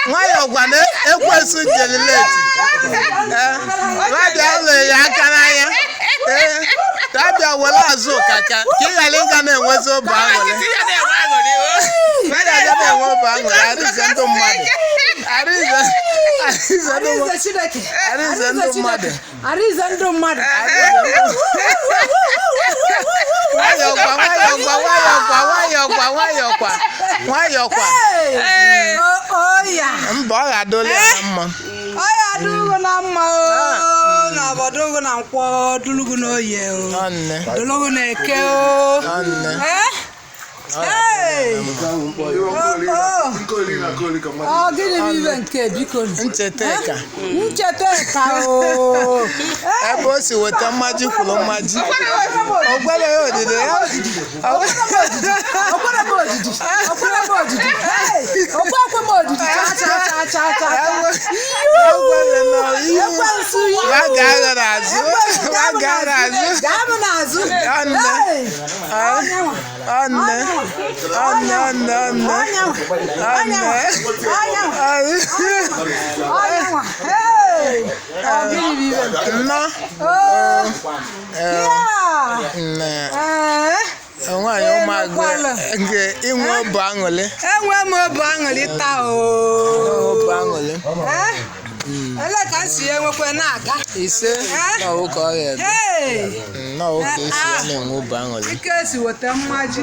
Nwayọkwa na ekwesu jelileti rabia ụlọ ya aka n'anya rabia were azụ kaka ka ị ghara ịga na-enwezi obi aṅụrị arize ndụ mmadụ nwayọkwa mba ọ ga-adọli ya na mma Adugo na mma o na bodugo na nkwo dulugo na oye o dulugo na eke o gịnị bụ ibe nke biko Ncheteka o ebe o si weta mmaji kwuru mmaji ogwere ya odide ya Nwanyi ụmụagụ nke inwe obi aṅụrị. Enwe m obi aṅụrị taa o. Obi aṅụrị. Ele ka m si enwekwe na-aga. Ise na ụka ọ ga-ebe. Na ụka esi enwe obi aṅụrị. Ike si weta mmaji.